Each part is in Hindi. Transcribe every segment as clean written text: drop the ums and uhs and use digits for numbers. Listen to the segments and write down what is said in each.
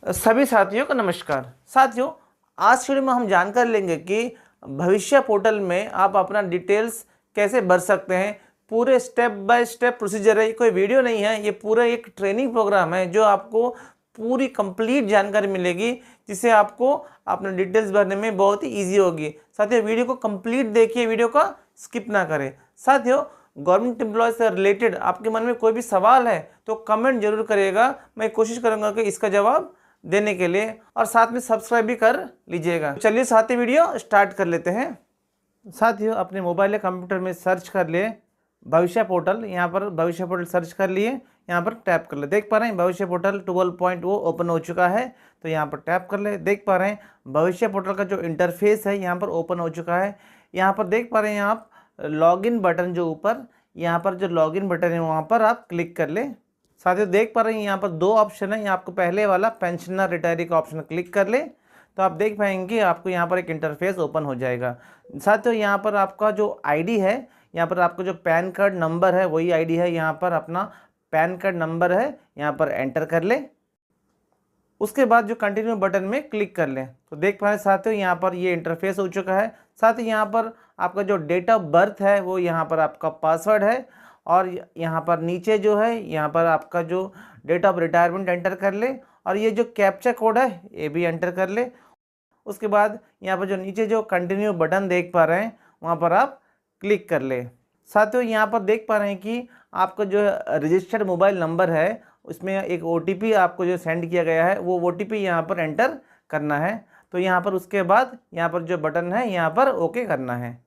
सभी साथियों को नमस्कार। साथियों, आज की वीडियो में हम जानकारी लेंगे कि भविष्य पोर्टल में आप अपना डिटेल्स कैसे भर सकते हैं। पूरे स्टेप बाय स्टेप प्रोसीजर है, ये कोई वीडियो नहीं है, ये पूरा एक ट्रेनिंग प्रोग्राम है जो आपको पूरी कंप्लीट जानकारी मिलेगी, जिससे आपको अपना डिटेल्स भरने में बहुत ही ईजी होगी। साथियों, वीडियो को कंप्लीट देखिए, वीडियो का स्किप ना करें। साथियों, गवर्नमेंट एम्प्लॉय से रिलेटेड आपके मन में कोई भी सवाल है तो कमेंट जरूर करिएगा, मैं कोशिश करूंगा कि इसका जवाब देने के लिए, और साथ में सब्सक्राइब भी कर लीजिएगा। चलिए साथी, वीडियो स्टार्ट कर लेते हैं। साथियों, अपने मोबाइल या कंप्यूटर में सर्च कर लिए भविष्य पोर्टल। यहाँ पर भविष्य पोर्टल सर्च कर लिए, यहाँ पर टैप कर ले। देख पा रहे हैं भविष्य पोर्टल 12.0 ओपन हो चुका है, तो यहाँ पर टैप कर ले। देख पा रहे हैं भविष्य पोर्टल का जो इंटरफेस है यहाँ पर ओपन हो चुका है। यहाँ पर देख पा रहे हैं आप लॉगिन बटन, जो ऊपर यहाँ पर जो लॉगिन बटन है वहाँ पर आप क्लिक कर ले। साथियों, देख पा रहे हैं यहाँ पर दो ऑप्शन है। आपको पहले वाला पेंशनर रिटायरी का ऑप्शन क्लिक कर ले तो आप देख पाएंगे आपको यहाँ पर एक इंटरफेस ओपन हो जाएगा। साथियों, यहाँ पर आपका जो आईडी है, यहाँ पर आपका जो पैन कार्ड नंबर है वही आईडी है। यहाँ पर अपना पैन कार्ड नंबर है, यहाँ पर एंटर कर ले। उसके बाद जो कंटिन्यू बटन में क्लिक कर लें तो देख पा रहे हैं साथियों यहाँ पर ये इंटरफेस हो चुका है। साथ ही यहाँ पर आपका जो डेट ऑफ बर्थ है वो यहाँ पर आपका पासवर्ड है, और यहाँ पर नीचे जो है यहाँ पर आपका जो डेट ऑफ रिटायरमेंट एंटर कर ले, और ये जो कैप्चा कोड है ये भी एंटर कर ले। उसके बाद यहाँ पर जो नीचे जो कंटिन्यू बटन देख पा रहे हैं वहाँ पर आप क्लिक कर ले। साथियों, यहाँ पर देख पा रहे हैं कि आपका जो रजिस्टर्ड मोबाइल नंबर है उसमें एक OTP आपको जो सेंड किया गया है वो OTP यहाँ पर एंटर करना है। तो यहाँ पर उसके बाद यहाँ पर जो बटन है यहाँ पर ओके करना है।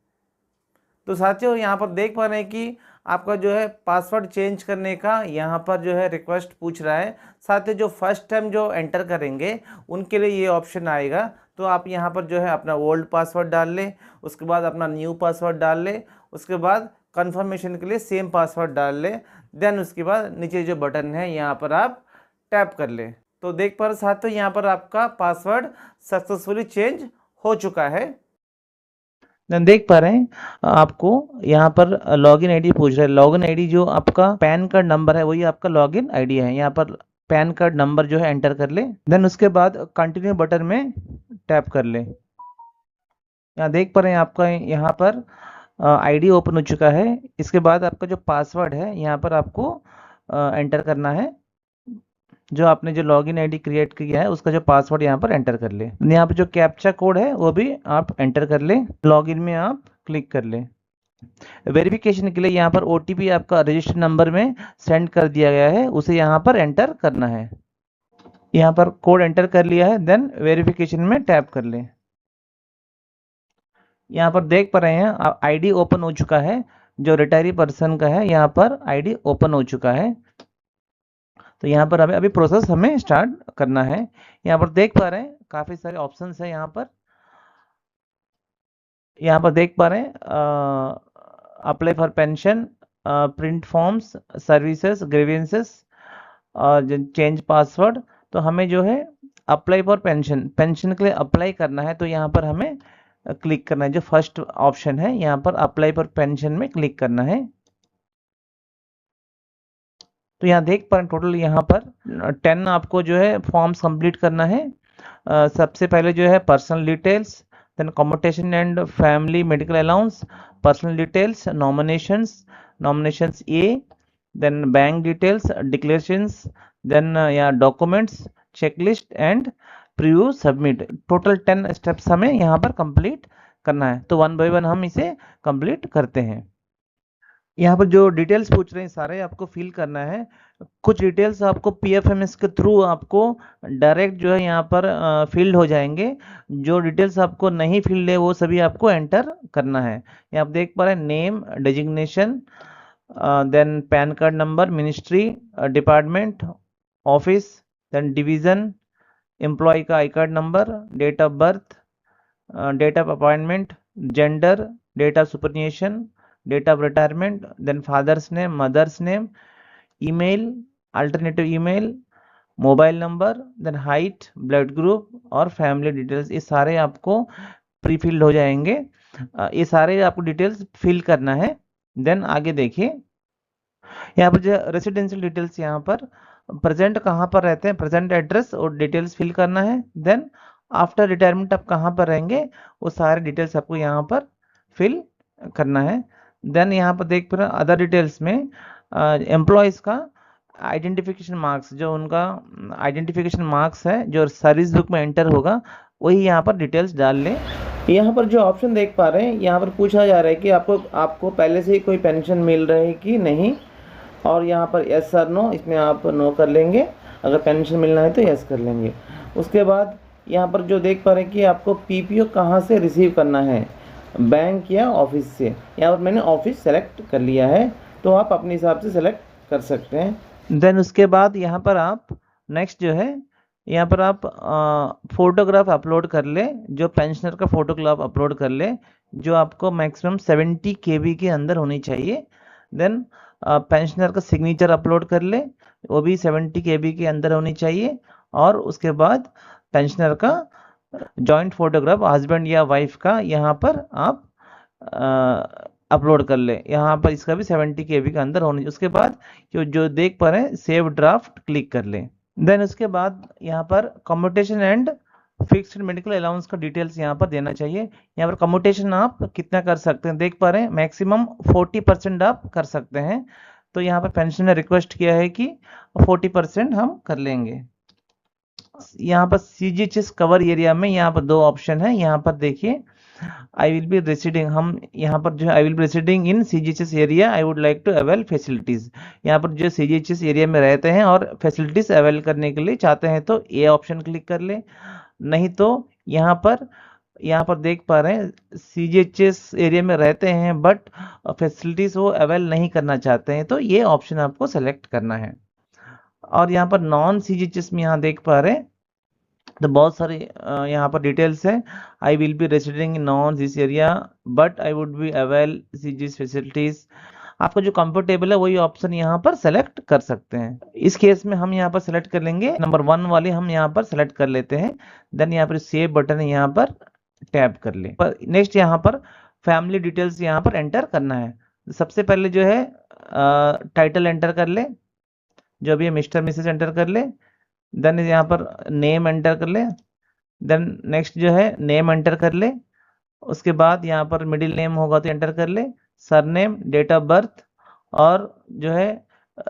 तो साथियों, यहाँ पर देख पा रहे हैं कि आपका जो है पासवर्ड चेंज करने का यहाँ पर जो है रिक्वेस्ट पूछ रहा है। साथियों, जो फर्स्ट टाइम जो एंटर करेंगे उनके लिए ये ऑप्शन आएगा। तो आप यहाँ पर जो है अपना ओल्ड पासवर्ड डाल लें, उसके बाद अपना न्यू पासवर्ड डाल लें, उसके बाद कंफर्मेशन के लिए सेम पासवर्ड डाल लें। देन उसके बाद नीचे जो बटन है यहाँ पर आप टैप कर लें। तो देख पा रहे साथियों यहाँ पर आपका पासवर्ड सक्सेसफुली चेंज हो चुका है। देख पा रहे हैं आपको यहाँ पर लॉगिन आईडी पूछ रहा है। लॉगिन आईडी जो आपका पैन कार्ड नंबर है वही आपका लॉगिन आईडी है। यहाँ पर पैन कार्ड नंबर जो है एंटर कर ले। देन उसके बाद कंटिन्यू बटन में टैप कर ले। यहाँ देख पा रहे हैं आपका यहाँ पर आईडी ओपन हो चुका है। इसके बाद आपका जो पासवर्ड है यहाँ पर आपको एंटर करना है। जो आपने जो लॉगिन आईडी क्रिएट किया है उसका जो पासवर्ड यहाँ पर एंटर कर ले। यहाँ पर जो कैप्चा कोड है वो भी आप एंटर कर ले। लॉगिन में आप क्लिक कर ले। वेरिफिकेशन के लिए यहाँ पर OTP आपका रजिस्टर नंबर में सेंड कर दिया गया है, उसे यहाँ पर एंटर करना है। यहाँ पर कोड एंटर कर लिया है, देन वेरिफिकेशन में टैप कर ले। यहाँ पर देख पा रहे हैं आईडी ओपन हो चुका है। जो रिटायरी पर्सन का है यहाँ पर आईडी ओपन हो चुका है। तो यहाँ पर अभी प्रोसेस हमें स्टार्ट करना है। यहाँ पर देख पा रहे हैं काफ़ी सारे ऑप्शंस हैं। यहाँ पर देख पा रहे हैं apply for pension, print forms, services, grievances और चेंज पासवर्ड। तो हमें जो है अप्लाई फॉर पेंशन के लिए अप्लाई करना है, तो यहाँ पर हमें क्लिक करना है। जो फर्स्ट ऑप्शन है यहाँ पर अप्लाई फॉर पेंशन में क्लिक करना है। तो यहाँ देख पा रहे टोटल यहाँ पर 10 आपको जो है फॉर्म्स कंप्लीट करना है। सबसे पहले जो है personal details, then commutation and family medical allowance, personal details, nominations A, then bank details, declarations, then यहाँ documents, checklist and preview submit. Total 10 steps हमें यहाँ पर कंप्लीट करना है। तो 1 बाय 1 हम इसे कंप्लीट करते हैं। यहाँ पर जो डिटेल्स पूछ रहे हैं सारे आपको फिल करना है। कुछ डिटेल्स आपको PFMS के थ्रू आपको डायरेक्ट जो है यहाँ पर फिल्ड हो जाएंगे। जो डिटेल्स आपको नहीं फिल्ड है वो सभी आपको एंटर करना है। यहाँ आप देख पा रहे हैं name, designation, then PAN card number, ministry, department, office, then division, employ का I card number, date of birth, date of appointment, gender, date of superannuation, date of retirement, then father's name, mother's name, email, alternative email, mobile number, then height, blood group और फैमिली डिटेल्स। ये सारे आपको प्री फिल्ड हो जाएंगे। ये सारे आपको डिटेल्स फिल करना है। देन आगे देखिए यहाँ पर जो रेसिडेंशियल डिटेल्स यहाँ पर प्रेजेंट कहाँ पर रहते हैं, प्रेजेंट एड्रेस और डिटेल्स फिल करना है। देन आफ्टर रिटायरमेंट आप कहाँ पर रहेंगे, वो सारे डिटेल्स आपको यहाँ पर फिल करना है। देन यहाँ पर देख पर अदर डिटेल्स में एम्प्लॉयज़ का आइडेंटिफिकेशन मार्क्स, जो उनका आइडेंटिफिकेशन मार्क्स है जो सर्विस बुक में एंटर होगा, वही यहाँ पर डिटेल्स डाल लें। यहाँ पर जो ऑप्शन देख पा रहे हैं, यहाँ पर पूछा जा रहा है कि आपको पहले से ही कोई पेंशन मिल रही है कि नहीं, और यहाँ पर यस और नो, इसमें आप नो कर लेंगे। अगर पेंशन मिलना है तो यस कर लेंगे। उसके बाद यहाँ पर जो देख पा रहे हैं कि आपको पीपीओ कहाँ से रिसीव करना है, बैंक या ऑफिस से। यहाँ पर मैंने ऑफिस सेलेक्ट कर लिया है, तो आप अपने हिसाब से सेलेक्ट कर सकते हैं। देन उसके बाद यहाँ पर आप नेक्स्ट जो है, यहाँ पर आप फोटोग्राफ अपलोड कर ले, जो पेंशनर का फोटोग्राफ अपलोड कर ले, जो आपको मैक्सिमम 70 KB के अंदर होनी चाहिए। देन पेंशनर का सिग्नेचर अपलोड कर ले, वो भी 70 KB के अंदर होनी चाहिए। और उसके बाद पेंशनर का जॉइंट फोटोग्राफ हस्बैंड या वाइफ का यहाँ पर आप अपलोड कर ले, यहाँ पर इसका भी 70 KB के अंदर होनी चाहिए। उसके बाद जो देख पा रहे हैं सेव ड्राफ्ट क्लिक कर लें। देन उसके बाद यहाँ पर commutation and fixed medical allowance का डिटेल्स यहाँ पर देना चाहिए। यहाँ पर कम्यूटेशन आप कितना कर सकते हैं, देख पा रहे हैं मैक्सिमम 40% आप कर सकते हैं। तो यहाँ पर पेंशन ने रिक्वेस्ट किया है कि 40% हम कर लेंगे। यहाँ पर CGHS कवर एरिया में यहाँ पर दो ऑप्शन है। यहाँ पर देखिए आई विल बी रेसिडिंग, हम यहाँ पर जो है I will be residing in CGHS area, I would like to avail facilities. यहाँ पर जो CGHS एरिया में रहते हैं और फैसिलिटीज अवेल करने के लिए चाहते हैं तो ये ऑप्शन क्लिक कर ले। नहीं तो यहाँ पर देख पा रहे हैं CGHS एरिया में रहते हैं बट फैसिलिटीज वो अवेल नहीं करना चाहते हैं, तो ये ऑप्शन आपको सेलेक्ट करना है। और यहाँ पर नॉन CGHS में यहाँ देख पा रहे हैं तो बहुत सारे यहाँ पर डिटेल्स है। I will be residing in non this area but I would be avail CGHS facilities. आपको जो कंफर्टेबल है वही ऑप्शन यहाँ पर सेलेक्ट कर सकते हैं। इस केस में हम यहाँ पर सेलेक्ट कर लेंगे नंबर 1 वाले, हम यहाँ पर सेलेक्ट कर लेते हैं। देन यहाँ पर सेव बटन है, यहाँ पर टैप कर ले। पर नेक्स्ट यहाँ पर फैमिली डिटेल्स यहाँ पर एंटर करना है। सबसे पहले जो है टाइटल एंटर कर ले, जो भी है मिस्टर मिसेस एंटर कर ले। देन यहाँ पर नेम एंटर कर ले। देन नेक्स्ट जो है नेम एंटर कर ले। उसके बाद यहाँ पर मिडिल नेम होगा तो एंटर कर ले, सरनेम, डेट ऑफ बर्थ, और जो है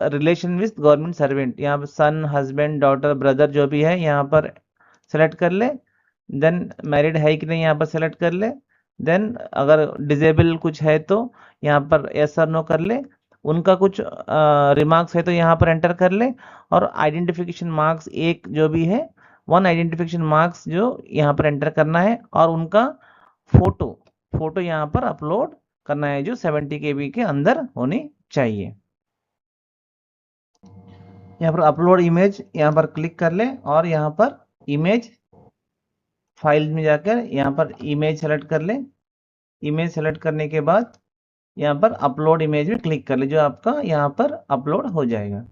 रिलेशन विथ गवर्नमेंट सर्वेंट, यहाँ पर सन, हस्बैंड, डॉटर, ब्रदर जो भी है यहाँ पर सेलेक्ट कर ले। देन मैरिड है कि नहीं यहाँ पर सेलेक्ट कर ले। देन अगर डिजेबल कुछ है तो यहाँ पर यस और नो कर ले। उनका कुछ रिमार्क्स है तो यहाँ पर एंटर कर ले। और आइडेंटिफिकेशन मार्क्स एक जो भी है, 1 आइडेंटिफिकेशन मार्क्स जो यहाँ पर एंटर करना है, और उनका फोटो यहाँ पर अपलोड करना है जो 70 KB के अंदर होनी चाहिए। यहाँ पर अपलोड इमेज यहाँ पर क्लिक कर ले और यहाँ पर इमेज फाइल में जाकर यहाँ पर इमेज सेलेक्ट कर ले। इमेज सेलेक्ट करने के बाद यहाँ पर अपलोड इमेज में क्लिक कर ले, जो आपका यहाँ पर अपलोड हो जाएगा।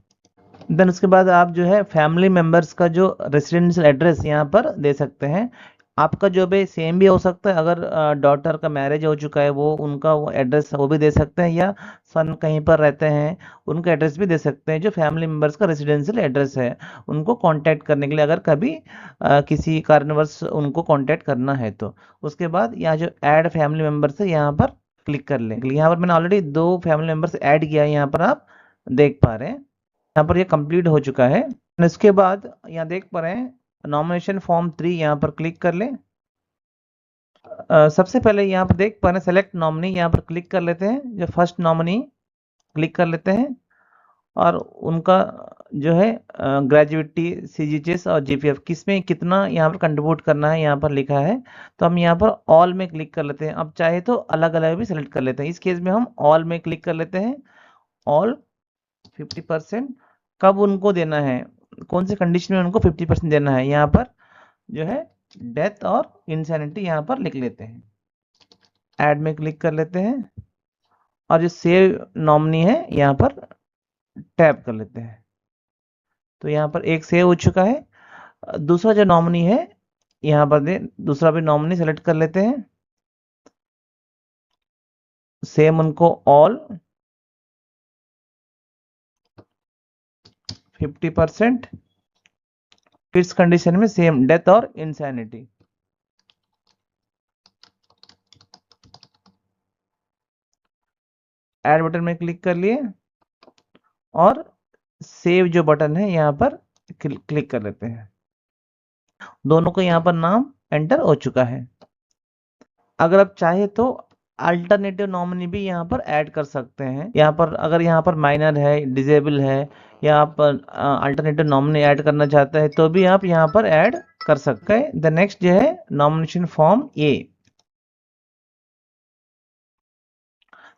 देन उसके बाद आप जो है फैमिली मेंबर्स का जो रेसिडेंशियल एड्रेस यहाँ पर दे सकते हैं। आपका जो भी सेम भी हो सकता है, अगर डॉटर का मैरिज हो चुका है वो उनका वो एड्रेस वो भी दे सकते हैं, या सन कहीं पर रहते हैं उनका एड्रेस भी दे सकते हैं। जो फैमिली मेंबर्स का रेसिडेंशियल एड्रेस है उनको कांटेक्ट करने के लिए, अगर कभी किसी कारणवश उनको कांटेक्ट करना है तो। उसके बाद यहाँ जो ऐड फैमिली मेंबर्स है यहाँ पर क्लिक कर लें। यहाँ पर मैंने ऑलरेडी 2 फैमिली मेंबर्स ऐड किया है, यहाँ पर आप देख पा रहे हैं। यहाँ पर ये कंप्लीट हो चुका है। इसके बाद यहाँ देख पा रहे हैं नॉमिनेशन फॉर्म 3, यहाँ पर क्लिक कर लें। सबसे पहले यहाँ पर देख पा रहे हैं सेलेक्ट नॉमिनी, यहाँ पर क्लिक कर लेते हैं। जो फर्स्ट नॉमिनी क्लिक कर लेते हैं और उनका जो है ग्रेजुएटी, CGHS और GPF किसमें कितना यहाँ पर कंट्रीब्यूट करना है यहाँ पर लिखा है, तो हम यहाँ पर ऑल में क्लिक कर लेते हैं। अब चाहे तो अलग अलग भी सेलेक्ट कर लेते हैं, इस केस में हम ऑल में क्लिक कर लेते हैं। ऑल 50%, कब उनको देना है, कौन से कंडीशन में उनको 50% देना है, यहाँ पर जो है डेथ और इंसैनिटी यहाँ पर लिख लेते हैं। ऐड में क्लिक कर लेते हैं और जो सेव नॉमिनी है यहाँ पर टैप कर लेते हैं। तो यहाँ पर एक सेव हो चुका है। दूसरा जो नॉमिनी है यहाँ पर दूसरा भी नॉमिनी सेलेक्ट कर लेते हैं। सेम उनको ऑल 50%, इस कंडीशन में सेम डेथ और इंसैनिटी। ऐड बटन में क्लिक कर लिए और सेव जो बटन है यहाँ पर क्लिक कर लेते हैं। दोनों को यहाँ पर नाम एंटर हो चुका है। अगर आप चाहे तो अल्टरनेटिव नॉमिनी भी यहाँ पर ऐड कर सकते हैं। यहाँ पर अगर यहाँ पर माइनर है, डिजेबल है, या आप अल्टरनेटिव नॉमिनी ऐड करना चाहते हैं तो भी आप यहाँ पर ऐड कर सकते हैं। द नेक्स्ट जो है नॉमिनेशन फॉर्म ए।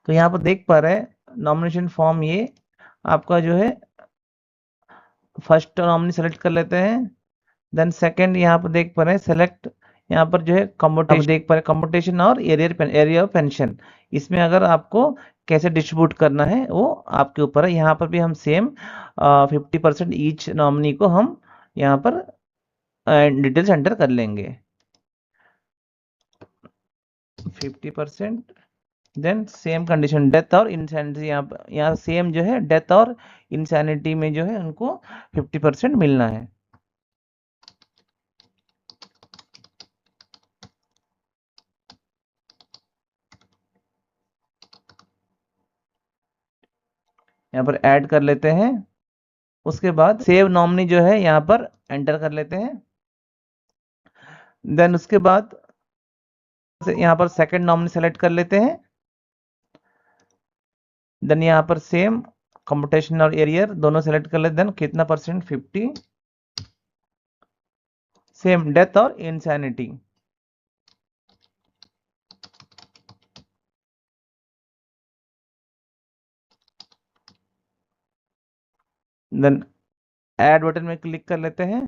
तो यहाँ पर देख पा रहे हैं नॉमिनेशन फॉर्म ये आपका जो है फर्स्ट नॉमिनी सेलेक्ट कर लेते हैं। देन सेकंड यहाँ पर देख पा रहे हैं सेलेक्ट, यहाँ पर जो है कम्यूटेशन देख पा रहे हैं, कम्यूटेशन और एरिया ऑफ पेंशन। इसमें अगर आपको कैसे डिस्ट्रीब्यूट करना है वो आपके ऊपर है। यहाँ पर भी हम सेम 50% ईच नॉमिनी को हम यहाँ पर डिटेल्स एंटर कर लेंगे। 50%, देन सेम कंडीशन डेथ और इंसैनिटी, यहाँ सेम जो है डेथ और इंसैनिटी में जो है उनको 50% मिलना है। यहाँ पर ऐड कर लेते हैं। उसके बाद सेव नॉमिनी जो है यहाँ पर एंटर कर लेते हैं। देन उसके बाद यहाँ पर सेकंड नॉमिनी सेलेक्ट कर लेते हैं। देन यहाँ पर सेम कंप्यूटेशन और एरियर दोनों सेलेक्ट कर लेते हैं। देन कितना परसेंट, 50, सेम डेथ और इंसैनिटी। देन ऐड बटन में क्लिक कर लेते हैं।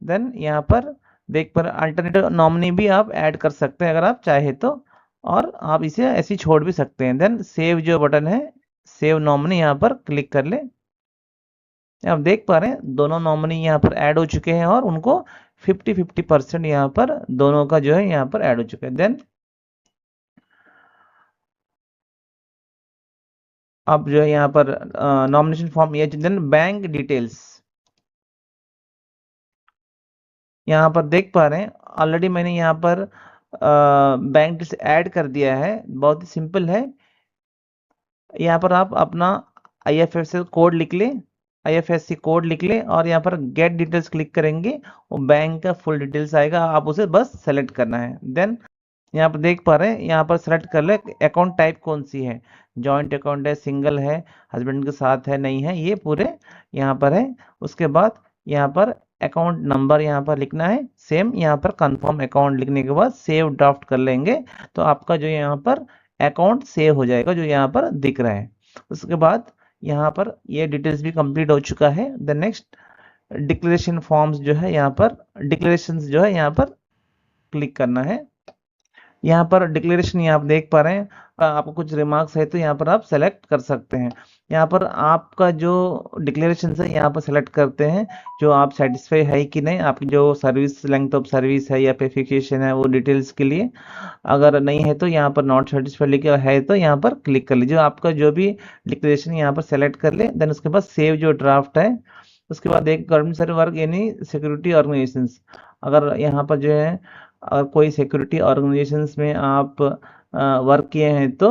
देन यहाँ पर देख पर अल्टरनेटिव नॉमिनी भी आप ऐड कर सकते हैं अगर आप चाहे तो, और आप इसे ऐसे छोड़ भी सकते हैं। देन सेव जो बटन है, सेव नॉमिनी, यहाँ पर क्लिक कर ले। आप देख पा रहे हैं दोनों नॉमिनी यहाँ पर ऐड हो चुके हैं और उनको 50-50% यहाँ पर दोनों का जो है यहाँ पर ऐड हो चुका है। देन अब जो है यहाँ पर नॉमिनेशन फॉर्म ये, देन बैंक डिटेल्स यहाँ पर देख पा रहे हैं ऑलरेडी मैंने यहाँ पर बैंक डिटेल्स ऐड कर दिया है। बहुत ही सिंपल है। यहाँ पर आप अपना IFSC कोड लिख ले, IFSC कोड लिख ले और यहाँ पर गेट डिटेल्स क्लिक करेंगे, वो बैंक का फुल डिटेल्स आएगा, आप उसे बस सेलेक्ट करना है। देन यहाँ पर देख पा रहे हैं यहाँ पर सेलेक्ट कर ले अकाउंट टाइप कौन सी है, जॉइंट अकाउंट है, सिंगल है, हस्बैंड के साथ है, नहीं है, ये पूरे यहाँ पर है। उसके बाद यहाँ पर अकाउंट नंबर यहाँ पर लिखना है। सेम यहाँ पर कंफर्म अकाउंट लिखने के बाद सेव ड्राफ्ट कर लेंगे तो आपका जो यहाँ पर अकाउंट सेव हो जाएगा जो यहाँ पर दिख रहा है। उसके बाद यहाँ पर ये डिटेल्स भी कंप्लीट हो चुका है। द नेक्स्ट डिक्लेरेशन फॉर्म्स जो है यहाँ पर डिक्लेरेशंस जो है यहाँ पर क्लिक करना है। यहाँ पर डिक्लेरेशन यहाँ आप देख पा रहे हैं, आपको कुछ रिमार्क्स है तो यहाँ पर आप सेलेक्ट कर सकते हैं। यहाँ पर आपका जो डिक्लेरेशन है यहाँ पर सेलेक्ट करते हैं जो आप सेटिस्फाई है कि नहीं, आपकी जो सर्विस लेंथ ऑफ सर्विस है या पेफिकेशन है वो डिटेल्स के लिए। अगर नहीं है तो यहाँ पर नॉट सेटिस्फाइड लिखा है तो यहाँ पर क्लिक कर लीजिए। आपका जो भी डिक्लेरेशन यहाँ पर सेलेक्ट कर ले। देन उसके बाद सेव जो ड्राफ्ट है, उसके बाद एक गवर्नमेंट सर्विस वर्क यानी सिक्योरिटी ऑर्गेनाइजेशन, अगर यहाँ पर जो है अगर कोई सिक्योरिटी ऑर्गेनाइजेशंस में आप वर्क किए हैं तो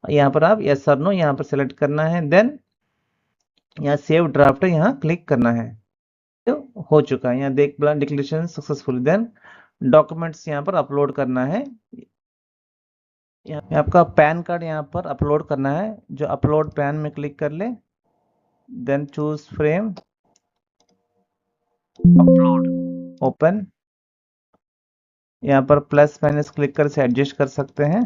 यहाँ पर आप यस और नो यहाँ पर सेलेक्ट करना है। देन यहाँ सेव ड्राफ्ट यहाँ क्लिक करना है। तो हो चुका है, यहाँ देख plan declaration successful. Then documents यहाँ पर अपलोड करना है। यहाँ आपका पैन कार्ड यहाँ पर अपलोड करना है, जो अपलोड पैन में क्लिक कर ले। Then choose frame, upload, open. यहाँ पर प्लस माइनस क्लिक कर से एडजस्ट कर सकते हैं।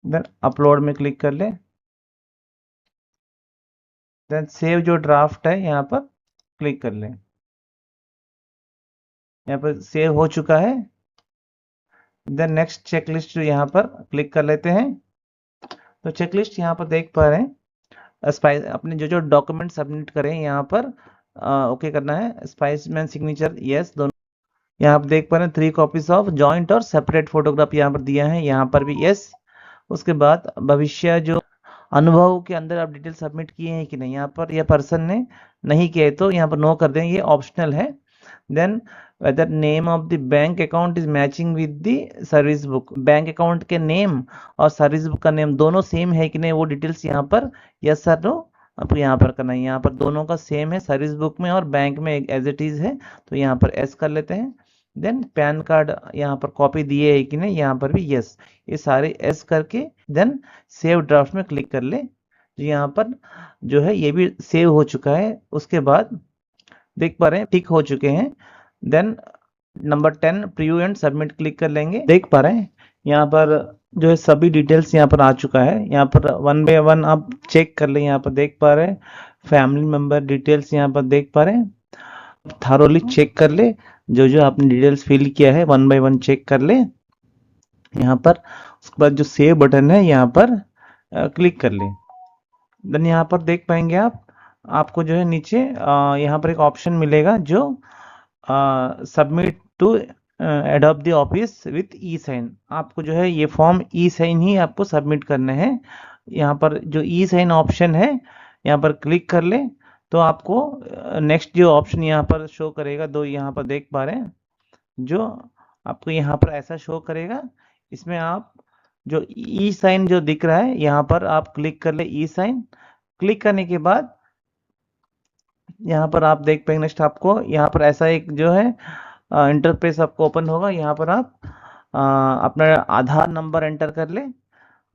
देन अपलोड में क्लिक कर ले। देन सेव जो ड्राफ्ट है यहाँ पर क्लिक कर ले। यहाँ पर सेव हो चुका है। देन नेक्स्ट चेकलिस्ट यहाँ पर क्लिक कर लेते हैं। तो चेकलिस्ट यहाँ पर देख पा रहे हैं स्पाइस अपने जो जो डॉक्यूमेंट सबमिट करें यहाँ पर ओके करना है। स्पाइसमैन सिग्नेचर यस, दोनों यहाँ आप देख पा रहे हैं 3 कॉपीज ऑफ जॉइंट और सेपरेट फोटोग्राफ यहाँ पर दिया है, यहाँ पर भी यस। उसके बाद भविष्य जो अनुभव के अंदर आप डिटेल सबमिट किए हैं कि नहीं, यहाँ पर यह पर्सन ने नहीं किए तो यहाँ पर नो कर दें, ये ऑप्शनल है। Then whether name of the bank account is matching with the service book, bank account के नेम और सर्विस बुक का नेम दोनों सेम है कि नहीं, वो डिटेल्स यहाँ पर यस सर नो आपको यहाँ पर करना है। यहाँ पर दोनों का सेम है, सर्विस बुक में और बैंक में एज इट इज है, तो यहाँ पर एस कर लेते हैं। देन पैन कार्ड यहाँ पर कॉपी दिए है कि नहीं, यहाँ पर भी यस, ये सारे एस करके देन सेव ड्राफ्ट में क्लिक कर ले। तो यहाँ पर जो है ये भी सेव हो चुका है। उसके बाद देख पा रहे हैं टिक हो चुके हैं। Then number 10 preview and submit click कर लेंगे। देख पा रहे हैं यहाँ पर जो है सभी डिटेल्स यहाँ पर आ चुका है। यहाँ पर 1 बाय 1 आप चेक कर ले। यहाँ पर देख पा रहे हैं फैमिली मेंबर डिटेल्स यहाँ पर देख पा रहे हैं। थारोली चेक कर ले, जो जो आपने डिटेल्स फिल किया है 1 बाय 1 चेक कर ले यहाँ पर। उसके बाद जो सेव बटन है यहाँ पर क्लिक कर ले। देन यहाँ पर देख पाएंगे आपको जो है नीचे यहाँ पर एक ऑप्शन मिलेगा जो submit to adopt the office with e sign. आपको जो है ये फॉर्म ई साइन ही आपको सबमिट करने हैं। यहाँ पर जो ई साइन ऑप्शन है यहाँ पर क्लिक कर ले तो आपको नेक्स्ट जो ऑप्शन यहाँ पर शो करेगा, दो यहाँ पर देख पा रहे हैं, जो आपको यहाँ पर ऐसा शो करेगा। इसमें आप जो ई साइन जो दिख रहा है यहाँ पर आप क्लिक कर ले ई साइन। क्लिक करने के बाद यहाँ पर आप देख पाएंगे नेक्स्ट आपको यहाँ पर ऐसा एक जो है इंटरफेस आपको ओपन होगा। यहाँ पर आप अपना आधार नंबर एंटर कर ले,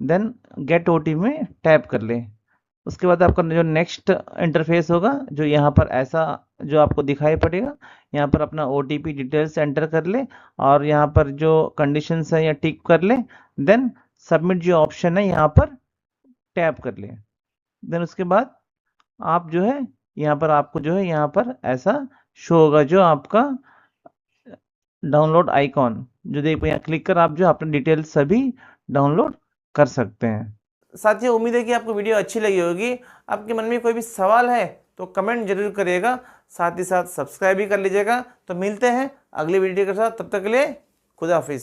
देन गेट ओटीपी में टैप कर ले। उसके बाद आपका जो नेक्स्ट इंटरफेस होगा जो यहाँ पर ऐसा जो आपको दिखाई पड़ेगा, यहाँ पर अपना ओटीपी डिटेल्स एंटर कर ले और यहाँ पर जो कंडीशंस है या टिक कर ले। देन सबमिट जो ऑप्शन है यहाँ पर टैप कर ले। देन उसके बाद आप जो है यहाँ पर आपको जो है यहाँ पर ऐसा शो होगा जो आपका डाउनलोड आइकॉन जो देख यहाँ क्लिक कर आप जो अपने डिटेल्स सभी डाउनलोड कर सकते हैं। साथियों उम्मीद है कि आपको वीडियो अच्छी लगी होगी। आपके मन में कोई भी सवाल है तो कमेंट जरूर करिएगा, साथ ही साथ सब्सक्राइब भी कर लीजिएगा। तो मिलते हैं अगली वीडियो के साथ, तब तक के लिए खुदा हाफिज।